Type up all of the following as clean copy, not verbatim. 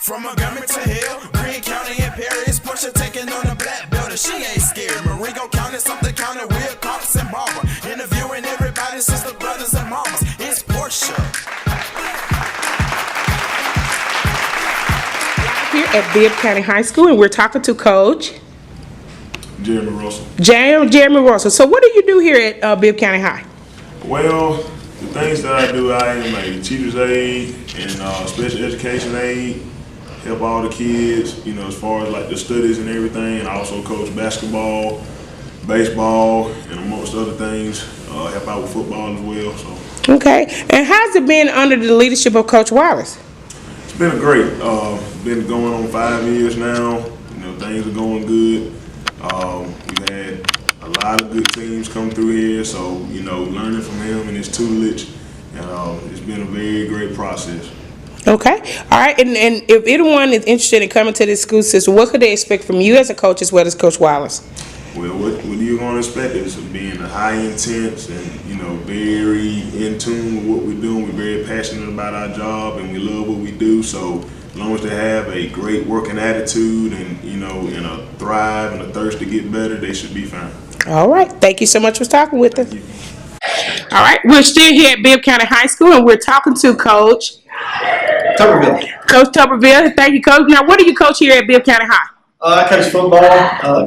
From Montgomery to Hill, Greene County and Paris, Portia taking on a black belt, and she ain't scared. Marengo County, something county, Will, Cox, and Barber. Interviewing everybody, sister, brothers, and mamas. It's Portia. Here at Bibb County High School, and we're talking to Coach Jeremy Russell. Jeremy Russell. So what do you do here at Bibb County High? Well, the things that I do, I am a teacher's aide and special education aide. Help all the kids, you know, as far as like the studies and everything, and I also coach basketball, baseball, and amongst other things. Help out with football as well. So. Okay. And how's it been under the leadership of Coach Wallace? It's been great. Been going on 5 years now. You know, things are going good. We've had a lot of good teams come through here, so you know, learning from him and his tutelage, and it's been a very great process. Okay. All right. And if anyone is interested in coming to this school system, what could they expect from you as a coach as well as Coach Wallace? Well, what you're going to expect is being a high intense and, you know, very in tune with what we're doing. We're very passionate about our job and we love what we do. So as long as they have a great working attitude and, you know, and a thrive and a thirst to get better, they should be fine. All right. Thank you so much for talking with us. All right. We're still here at Bibb County High School and we're talking to Coach Tuberville. Coach Tuberville. Thank you, Coach. Now, what do you coach here at Bibb County High? I coach football,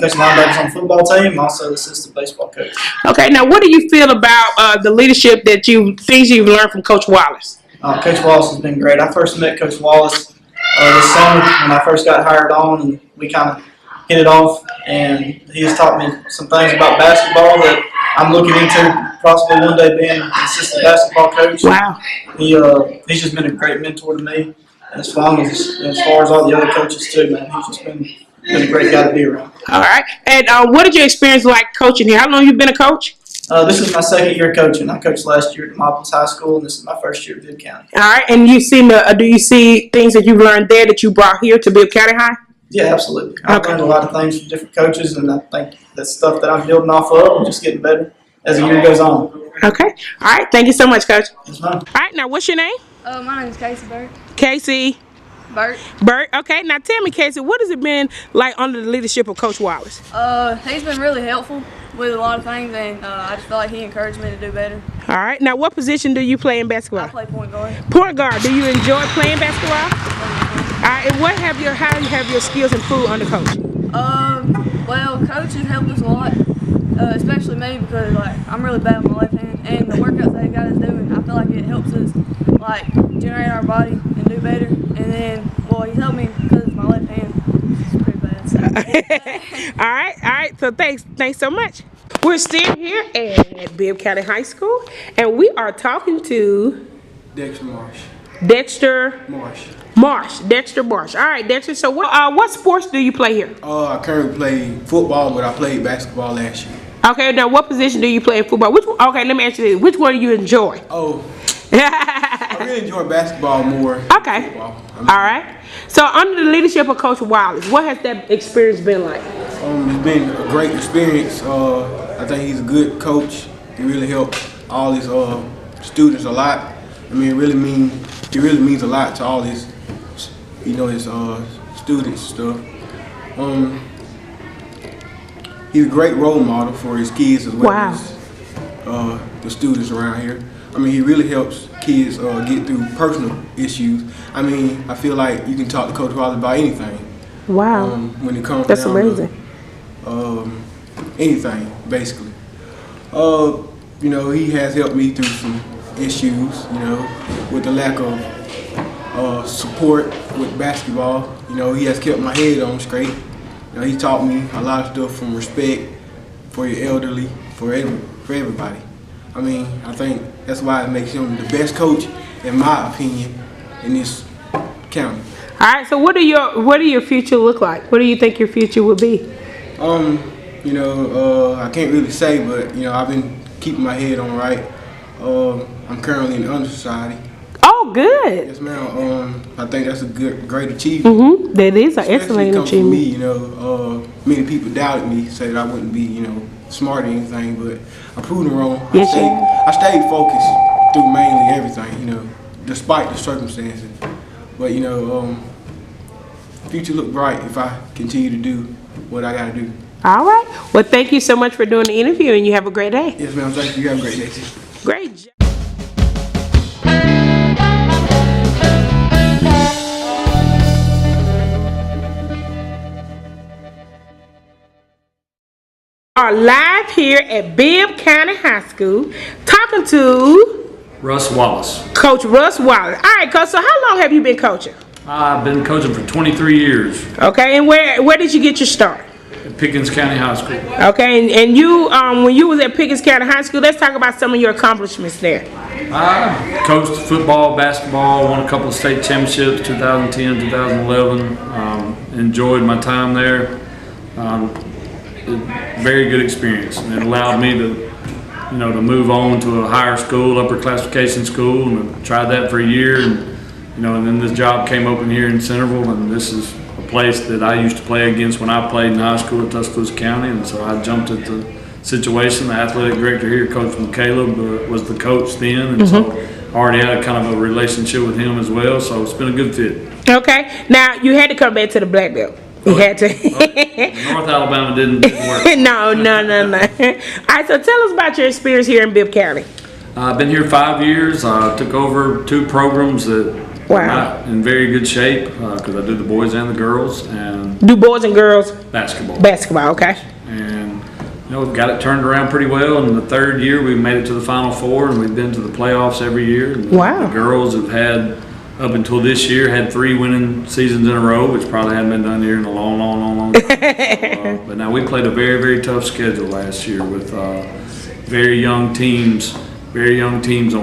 coach linebackers on the football team, also assistant baseball coach. Okay, now what do you feel about the leadership things you've learned from Coach Wallace? Coach Wallace has been great. I first met Coach Wallace this summer when I first got hired on, and we kind of hit it off, and he has taught me some things about basketball that I'm looking into possibly one day being an assistant basketball coach. Wow. He's just been a great mentor to me, and as far as all the other coaches too, man, he's just been a great guy to be around. All right. And what did your experience like coaching here? How long have you been a coach? This is my second year coaching. I coached last year at Demopolis High School, and this is my first year at Bibb County. All right. And do you see things that you've learned there that you brought here to Bibb County High? Yeah, absolutely. I've learned a lot of things from different coaches, and I think that's stuff that I'm building off of and just getting better as the year goes on. Okay. All right. Thank you so much, Coach. Yes, ma'am. All right. Now, what's your name? My name is Casey Burt. Casey Burt. Okay. Now, tell me, Casey, what has it been like under the leadership of Coach Wallace? He's been really helpful with a lot of things, and I just feel like he encouraged me to do better. All right. Now, what position do you play in basketball? I play point guard. Point guard. Do you enjoy playing basketball? All right. And how have your skills improved under Coach? Well, Coach has helped us a lot, especially me because I'm really bad with my left hand, and the workouts that he got us doing, I feel like it helps us generate our body and do better. And then, he's helped me because it's my left hand. It's pretty bad. So. All right. So thanks so much. We're still here at Bibb County High School, and we are talking to Dexter Marsh. Dexter Marsh. All right, Dexter. So what sports do you play here? I currently play football, but I played basketball last year. Okay. Now, what position do you play in football? Okay, let me ask you this. Which one do you enjoy? Oh, I really enjoy basketball more. Okay. Football. All right. So under the leadership of Coach Wallace, what has that experience been like? It's been a great experience. I think he's a good coach. He really helps all his students a lot. I mean, it really means a lot to all his, his students and stuff. He's a great role model for his kids as well as the students around here. I mean, he really helps kids get through personal issues. I mean, I feel like you can talk to Coach Wallace about anything. Wow. When it comes That's down amazing. to anything, basically. He has helped me through some issues, with the lack of support with basketball. He has kept my head on straight. He taught me a lot of stuff from respect for your elderly, for everybody. I mean, I think that's why it makes him the best coach, in my opinion, in this county. All right. So what do your future look like? What do you think your future will be? I can't really say, but I've been keeping my head on right. I'm currently in the under society. Oh, good. Yes, ma'am. I think that's a great achievement. Mm-hmm. That is an excellent achievement. From me, many people doubted me, said I wouldn't be, smart or anything, but I proved them wrong. Yes, I stayed focused through mainly everything, despite the circumstances. But future look bright if I continue to do what I gotta do. All right. Well, thank you so much for doing the interview, and you have a great day. Yes, ma'am. Thank you. You have a great day too. Great job. Are live here at Bibb County High School talking to Russ Wallace. Coach Russ Wallace. All right, Coach, so how long have you been coaching? I've been coaching for 23 years Okay, and where did you get your start? at Pickens County High School. Okay, and you, when you was at Pickens County High School, let's talk about some of your accomplishments there. I coached football, basketball, won a couple of state championships, 2010, 2011. Enjoyed my time there. Very good experience, and it allowed me to, to move on to a higher school, upper classification school, and I tried that for a year, and then this job came open here in Centerville, and this is a place that I used to play against when I played in high school at Tuscaloosa County, and so I jumped at the situation. The athletic director here, Coach McCaleb, was the coach then, and so I already had a kind of a relationship with him as well, so it's been a good fit. Okay, now you had to come back to the black belt. You had to. North Alabama didn't work. No. All right, so tell us about your experience here in Bibb County. I've been here 5 years. I took over 2 programs that are not in very good shape because I do the boys and the girls and Do boys and girls basketball. basketball? Okay. And we've got it turned around pretty well. In the 3rd year, we made it to the Final Four, and we've been to the playoffs every year. And Wow. The girls have had, up until this year, had 3 winning seasons in a row, which probably hadn't been done here in a long time. But now we played a very, very tough schedule last year with very young teams on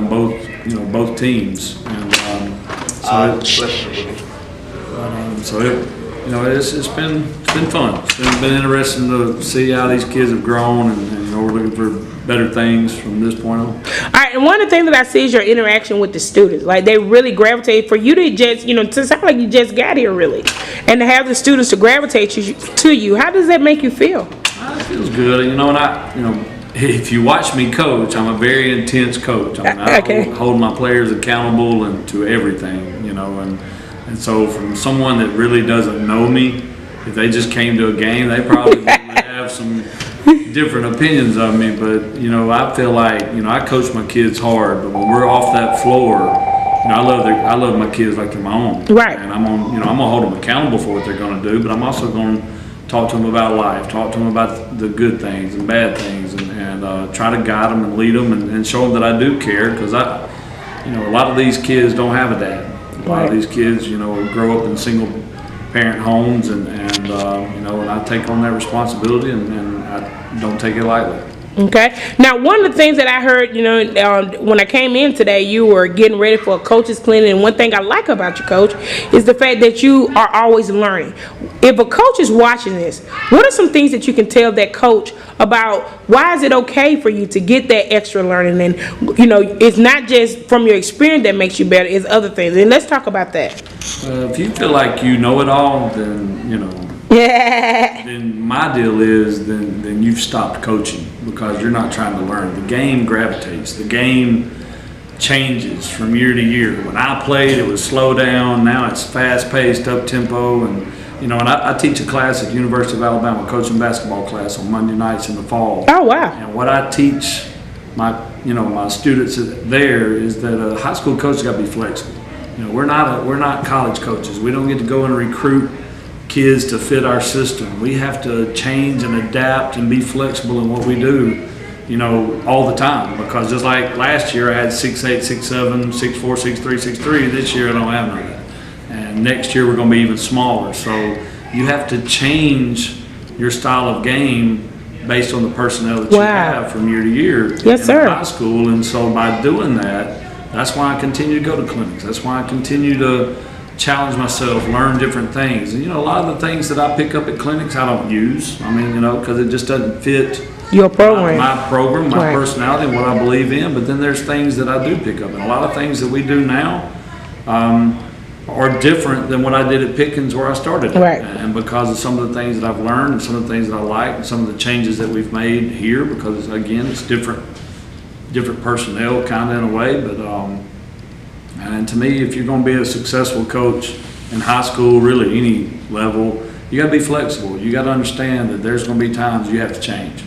both teams, and it's been fun. It's been interesting to see how these kids have grown, and we're looking for better things from this point on. All right, and one of the things that I see is your interaction with the students. Like, they really gravitate for you to just, to sound like you just got here, really, and to have the students to gravitate to you. How does that make you feel? It feels good, if you watch me coach, I'm a very intense coach. I hold my players accountable and to everything, and so from someone that really doesn't know me, if they just came to a game, they probably would have some different opinions of me. But I feel like I coach my kids hard, but when we're off that floor, I love my kids like they're my own. Right. And I'm gonna hold them accountable for what they're gonna do, but I'm also gonna talk to them about life, talk to them about the good things and bad things, and try to guide them and lead them and show them that I do care, because a lot of these kids don't have a dad. A lot of these kids, grow up in single parent homes, and I take on that responsibility, and I don't take it lightly. Okay. Now, one of the things that I heard, when I came in today, you were getting ready for a coach's clinic, and one thing I like about you, Coach, is the fact that you are always learning. If a coach is watching this, what are some things that you can tell that coach about why is it okay for you to get that extra learning? And, it's not just from your experience that makes you better, it's other things. And let's talk about that. If you feel like you know it all, then, then my deal is then you've stopped coaching, because you're not trying to learn. The game gravitates. The game changes from year to year. When I played, it was slow down. Now it's fast-paced, up-tempo, and I teach a class at University of Alabama, coaching basketball class on Monday nights in the fall. Oh, wow. And what I teach my students there is that a high school coach has got to be flexible. We're not college coaches. We don't get to go and recruit kids to fit our system. We have to change and adapt and be flexible in what we do, all the time. Because just like last year, I had 6'8", 6'7", 6'4", 6'3", 6'3". This year, I don't have none of that. And next year, we're going to be even smaller. So you have to change your style of game based on the personnel that you have from year to year in high school. And so by doing that, that's why I continue to go to clinics. That's why I continue to challenge myself, learn different things. And a lot of the things that I pick up at clinics I don't use. Because it just doesn't fit your program, my program, my personality, and what I believe in. But then there's things that I do pick up, and a lot of things that we do now are different than what I did at Pickens where I started. Right. And because of some of the things that I've learned, and some of the things that I like, and some of the changes that we've made here, because again, it's different personnel kind of in a way, but and to me, if you're going to be a successful coach, in high school, really any level, you got to be flexible. You got to understand that there's going to be times you have to change.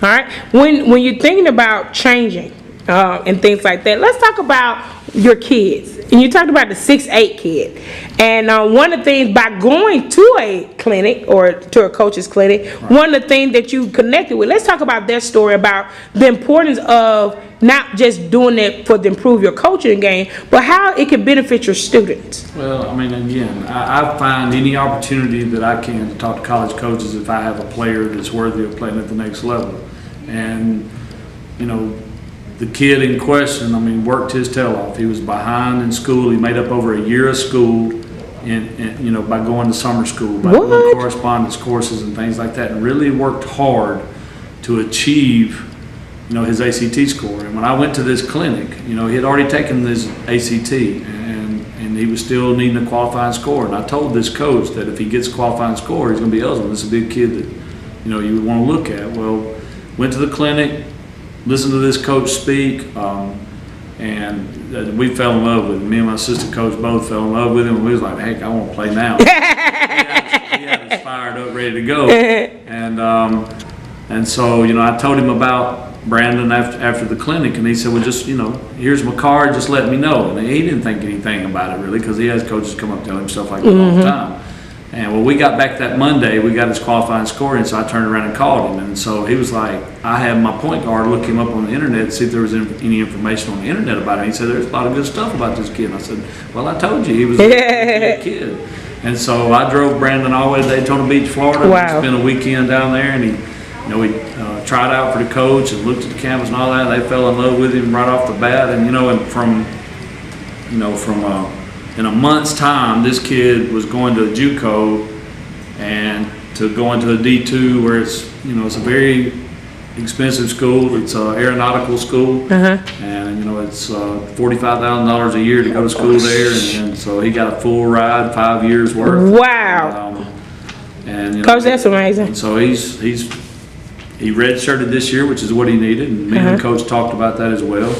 All right. When you're thinking about changing and things like that, let's talk about your kids. And you talked about the 6'8" kid. And one of the things, by going to a clinic or to a coach's clinic, one of the things that you connected with, let's talk about their story, about the importance of not just doing it to improve your coaching game, but how it can benefit your students. Well, I mean, again, I find any opportunity that I can to talk to college coaches if I have a player that's worthy of playing at the next level. And, you know, the kid in question, I mean, worked his tail off. He was behind in school. He made up over a year of school, you know, by going to summer school, by doing correspondence courses and things like that, and really worked hard to achieve, you know, his ACT score. And when I went to this clinic, you know, he had already taken this ACT, and he was still needing a qualifying score. And I told this coach that if he gets a qualifying score, he's going to be eligible. This is a big kid that, you know, you would want to look at. Well, went to the clinic, listened to this coach speak, and we fell in love with him. Me and my assistant coach both fell in love with him. And we was like, heck, I want to play now. he had us fired up, ready to go. And so, you know, I told him about Brandon after the clinic, and he said, well, just, you know, here's my card, just let me know. And he didn't think anything about it, really, because he has coaches come up and tell him stuff like that all the time. And when we got back that Monday, we got his qualifying score, and so I turned around and called him. And so he was like, I had my point guard look him up on the internet to see if there was any information on the internet about it. He said, there's a lot of good stuff about this kid. And I said, well, I told you, he was a good kid. And so I drove Brandon all the way to Daytona Beach, Florida. Wow. We spent a weekend down there, and he, you know, we tried out for the coach and looked at the campus and all that. They fell in love with him right off the bat. And, you know, and from in a month's time, this kid was going to a JUCO and to go into a D2 where it's, you know, it's a very expensive school. It's an aeronautical school, and, you know, it's $45,000 a year to go to school there, and so he got a full ride, 5 years worth. Wow. And, you know, Coach, that's amazing. and so he redshirted this year, which is what he needed, and me and the coach talked about that as well.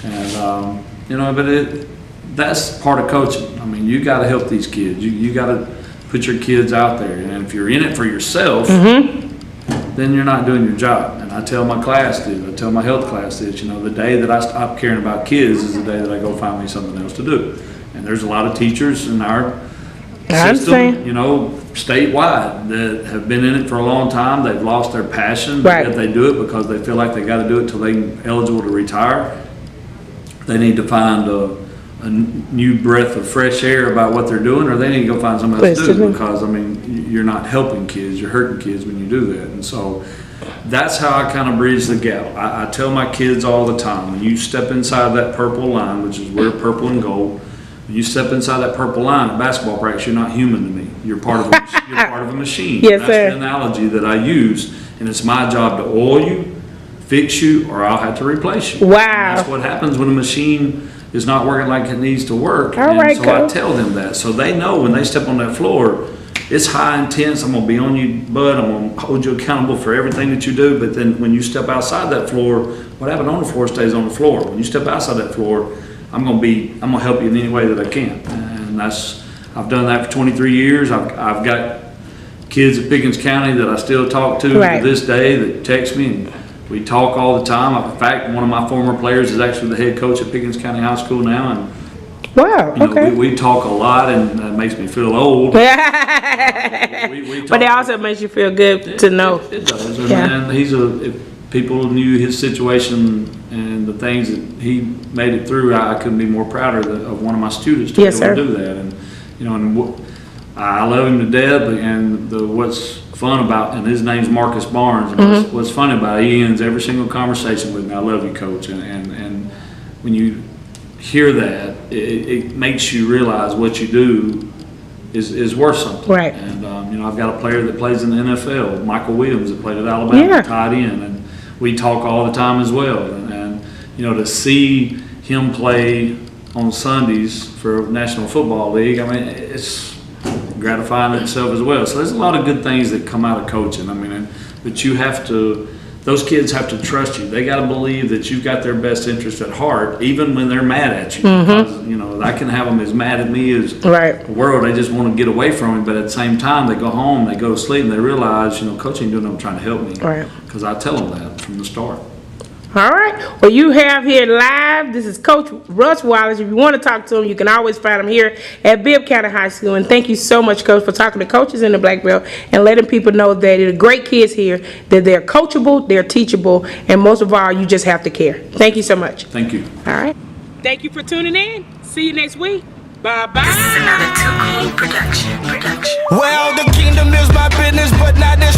And you know, but that's part of coaching. I mean, you got to help these kids. You got to put your kids out there, and if you're in it for yourself, then you're not doing your job. And I tell my class this, I tell my health class this, you know, the day that I stop caring about kids is the day that I go find me something else to do. And there's a lot of teachers in our system, you know, statewide, that have been in it for a long time. They've lost their passion, but yet they do it because they feel like they got to do it till they're eligible to retire. They need to find a new breath of fresh air about what they're doing, or they need to go find something else to do, because, I mean, you're not helping kids, you're hurting kids when you do that. And so that's how I kind of bridge the gap. I tell my kids all the time, when you step inside that purple line, which is we're purple and gold, when you step inside that purple line at basketball practice, you're not human to me. You're part of you're part of a machine. Yes, that's sir. the analogy that I use, and it's my job to oil you, fix you, or I'll have to replace you. Wow. And that's what happens when a machine is not working like it needs to work. All right, so Coach. I tell them that, so they know when they step on that floor, it's high intense. I'm gonna be on you, bud. I'm gonna hold you accountable for everything that you do. But then when you step outside that floor, what happened on the floor stays on the floor. When you step outside that floor, I'm gonna help you in any way that I can. And I've done that for 23 years. I've got kids at Pickens County that I still talk to this day that text me, and we talk all the time. In fact, one of my former players is actually the head coach at Pickens County High School now, and wow, you know, we talk a lot, and that makes me feel old. we talk, but it also makes you feel good to know. It does. And if people knew his situation and the things that he made it through, I couldn't be more prouder of one of my students to be able to do that. And, you know, and I love him to death, and what's fun about, and his name's Marcus Barnes, and what's funny about it, he ends every single conversation with me, I love you, Coach. And when you hear that, it makes you realize what you do is worth something. Right. And, you know, I've got a player that plays in the NFL, Michael Williams, that played at Alabama, tied in, and we talk all the time as well. And you know, to see him play on Sundays for National Football League, I mean, it's gratifying in itself as well. So there's a lot of good things that come out of coaching. I mean, but you have to, those kids have to trust you. They got to believe that you've got their best interest at heart, even when they're mad at you. Because, you know, I can have them as mad at me as Right. the world. They just want to get away from me. But at the same time, they go home, they go to sleep, and they realize, you know, Coach ain't doing nothing trying to help me. Right. Because I tell them that from the start. All right. Well, you have here live. This is Coach Russ Wallace. If you want to talk to him, you can always find him here at Bibb County High School. And thank you so much, Coach, for talking to coaches in the Black Belt and letting people know that there are great kids here, that they're coachable, they're teachable, and most of all, you just have to care. Thank you so much. Thank you. All right. Thank you for tuning in. See you next week. Bye-bye. Well, the kingdom is my business, but not this